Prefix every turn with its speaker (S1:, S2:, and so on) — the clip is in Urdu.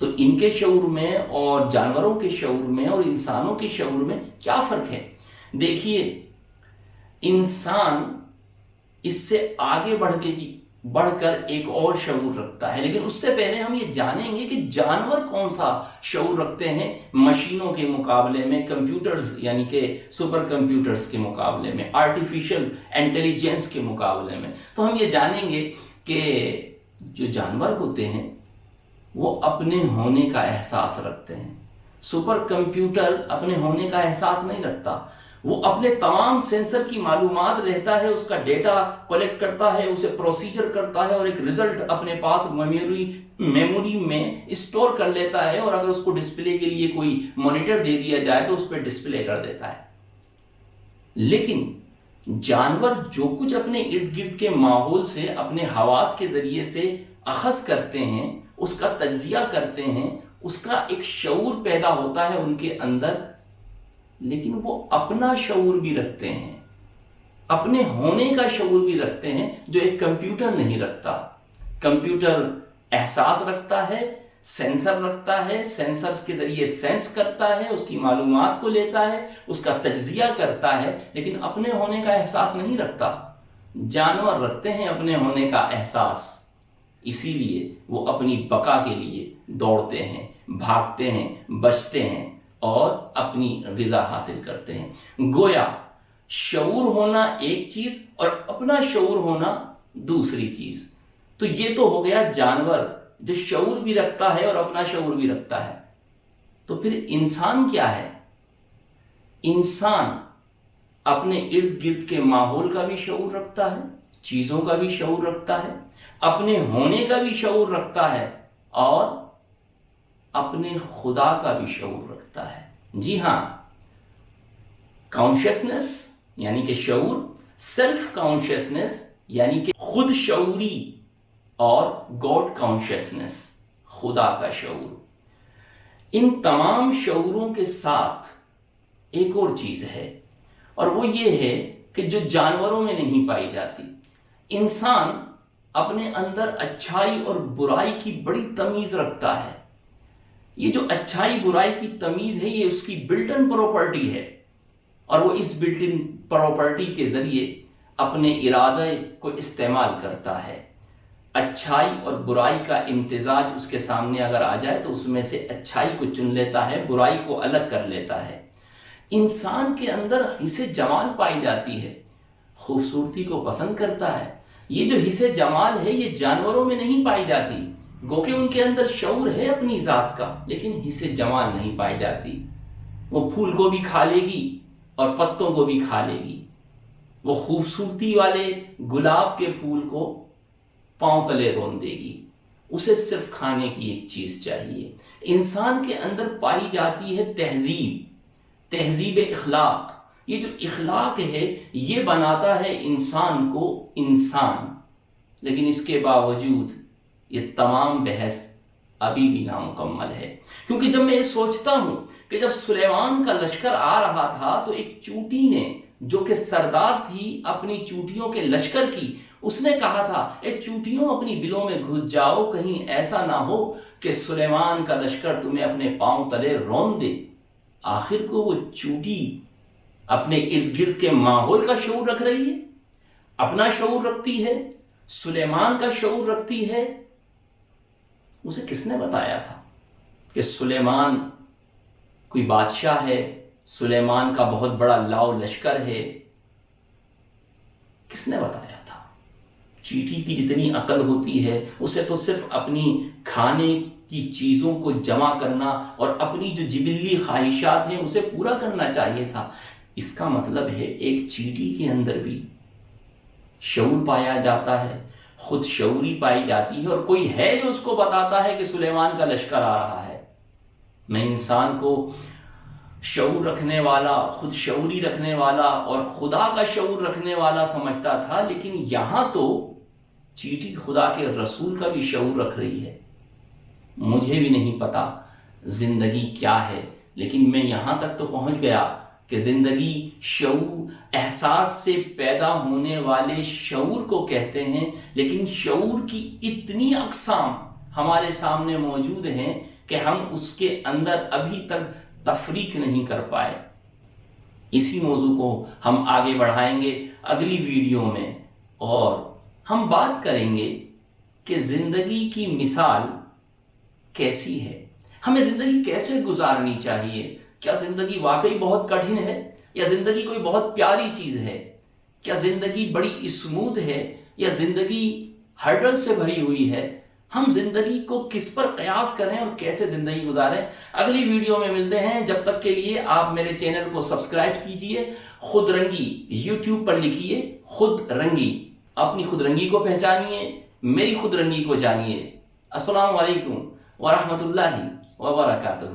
S1: تو ان کے شعور میں اور جانوروں کے شعور میں اور انسانوں کے شعور میں کیا فرق ہے؟ دیکھیے، انسان اس سے آگے بڑھ کر ایک اور شعور رکھتا ہے، لیکن اس سے پہلے ہم یہ جانیں گے کہ جانور کون سا شعور رکھتے ہیں مشینوں کے مقابلے میں، کمپیوٹرز یعنی کہ سپر کمپیوٹرز کے مقابلے میں، آرٹیفیشل انٹیلیجنس کے مقابلے میں۔ تو ہم یہ جانیں گے کہ جو جانور ہوتے ہیں وہ اپنے ہونے کا احساس رکھتے ہیں۔ سپر کمپیوٹر اپنے ہونے کا احساس نہیں رکھتا، وہ اپنے تمام سینسر کی معلومات رہتا ہے، اس کا ڈیٹا کلیکٹ کرتا ہے، اسے پروسیجر کرتا ہے اور ایک رزلٹ اپنے پاس میموری میں اسٹور کر لیتا ہے، اور اگر اس کو ڈسپلے کے لیے کوئی مانیٹر دے دیا جائے تو اس پہ ڈسپلے کر دیتا ہے۔ لیکن جانور جو کچھ اپنے ارد گرد کے ماحول سے اپنے حواس کے ذریعے سے اخذ کرتے ہیں، اس کا تجزیہ کرتے ہیں، اس کا ایک شعور پیدا ہوتا ہے ان کے اندر، لیکن وہ اپنا شعور بھی رکھتے ہیں، اپنے ہونے کا شعور بھی رکھتے ہیں، جو ایک کمپیوٹر نہیں رکھتا۔ کمپیوٹر احساس رکھتا ہے، سینسر رکھتا ہے، سینسر کے ذریعے سینس کرتا ہے، اس کی معلومات کو لیتا ہے، اس کا تجزیہ کرتا ہے، لیکن اپنے ہونے کا احساس نہیں رکھتا۔ جانور رکھتے ہیں اپنے ہونے کا احساس، اسی لیے وہ اپنی بقا کے لیے دوڑتے ہیں، بھاگتے ہیں، بچتے ہیں اور اپنی غذا حاصل کرتے ہیں۔ گویا شعور ہونا ایک چیز اور اپنا شعور ہونا دوسری چیز۔ تو یہ تو ہو گیا جانور جو شعور بھی رکھتا ہے اور اپنا شعور بھی رکھتا ہے۔ تو پھر انسان کیا ہے؟ انسان اپنے ارد گرد کے ماحول کا بھی شعور رکھتا ہے، چیزوں کا بھی شعور رکھتا ہے، اپنے ہونے کا بھی شعور رکھتا ہے اور اپنے خدا کا بھی شعور رکھتا ہے۔ جی ہاں، کانشیسنس یعنی کہ شعور، سیلف کانشیسنس یعنی کہ خود شعوری، اور گاڈ کانشیسنس خدا کا شعور۔ ان تمام شعوروں کے ساتھ ایک اور چیز ہے، اور وہ یہ ہے کہ جو جانوروں میں نہیں پائی جاتی۔ انسان اپنے اندر اچھائی اور برائی کی بڑی تمیز رکھتا ہے۔ یہ جو اچھائی برائی کی تمیز ہے، یہ اس کی بلٹ ان پراپرٹی ہے، اور وہ اس بلٹ ان پراپرٹی کے ذریعے اپنے ارادے کو استعمال کرتا ہے۔ اچھائی اور برائی کا امتزاج اس کے سامنے اگر آ جائے تو اس میں سے اچھائی کو چن لیتا ہے، برائی کو الگ کر لیتا ہے۔ انسان کے اندر حسن جمال پائی جاتی ہے، خوبصورتی کو پسند کرتا ہے۔ یہ جو حسن جمال ہے یہ جانوروں میں نہیں پائی جاتی، گو کہ ان کے اندر شعور ہے اپنی ذات کا، لیکن حسن جمال نہیں پائی جاتی۔ وہ پھول کو بھی کھا لے گی اور پتوں کو بھی کھا لے گی، وہ خوبصورتی والے گلاب کے پھول کو پاؤں تلے رون دے گی، اسے صرف کھانے کی ایک چیز چاہیے۔ انسان کے اندر پائی جاتی ہے تہذیب اخلاق۔ یہ جو اخلاق ہے یہ بناتا ہے انسان کو انسان، لیکن اس کے باوجود یہ تمام بحث ابھی بھی نامکمل ہے۔ کیونکہ جب میں یہ سوچتا ہوں کہ جب سلیمان کا لشکر آ رہا تھا تو ایک چونٹی نے، جو کہ سردار تھی اپنی چونٹیوں کے لشکر کی، اس نے کہا تھا، اے چونٹیوں اپنی بلوں میں گھس جاؤ، کہیں ایسا نہ ہو کہ سلیمان کا لشکر تمہیں اپنے پاؤں تلے رون دے۔ آخر کو وہ چونٹی اپنے ارد گرد کے ماحول کا شعور رکھ رہی ہے، اپنا شعور رکھتی ہے، سلیمان کا شعور رکھتی ہے۔ اسے کس نے بتایا تھا کہ سلیمان کوئی بادشاہ ہے، سلیمان کا بہت بڑا لاؤ لشکر ہے؟ کس نے بتایا تھا؟ چیٹی کی جتنی عقل ہوتی ہے اسے تو صرف اپنی کھانے کی چیزوں کو جمع کرنا اور اپنی جو جبلی خواہشات ہیں اسے پورا کرنا چاہیے تھا۔ اس کا مطلب ہے ایک چیٹی کے اندر بھی شعور پایا جاتا ہے، خود شعوری پائی جاتی ہے، اور کوئی ہے جو اس کو بتاتا ہے کہ سلیمان کا لشکر آ رہا ہے۔ میں انسان کو شعور رکھنے والا، خود شعوری رکھنے والا اور خدا کا شعور رکھنے والا سمجھتا تھا، لیکن یہاں تو چیٹی خدا کے رسول کا بھی شعور رکھ رہی ہے۔ مجھے بھی نہیں پتا زندگی کیا ہے، لیکن میں یہاں تک تو پہنچ گیا کہ زندگی شعور، احساس سے پیدا ہونے والے شعور کو کہتے ہیں، لیکن شعور کی اتنی اقسام ہمارے سامنے موجود ہیں کہ ہم اس کے اندر ابھی تک تفریق نہیں کر پائے۔ اسی موضوع کو ہم آگے بڑھائیں گے اگلی ویڈیو میں، اور ہم بات کریں گے کہ زندگی کی مثال کیسی ہے، ہمیں زندگی کیسے گزارنی چاہیے، کیا زندگی واقعی بہت کٹھن ہے یا زندگی کوئی بہت پیاری چیز ہے، کیا زندگی بڑی اسموتھ ہے یا زندگی ہرڈل سے بھری ہوئی ہے، ہم زندگی کو کس پر قیاس کریں اور کیسے زندگی گزاریں۔ اگلی ویڈیو میں ملتے ہیں، جب تک کے لیے آپ میرے چینل کو سبسکرائب کیجئے، خود رنگی یوٹیوب پر لکھیے، خود رنگی، اپنی خود رنگی کو پہچانیے، میری خود رنگی کو جانیے۔ السلام علیکم ورحمۃ اللہ وبرکاتہ۔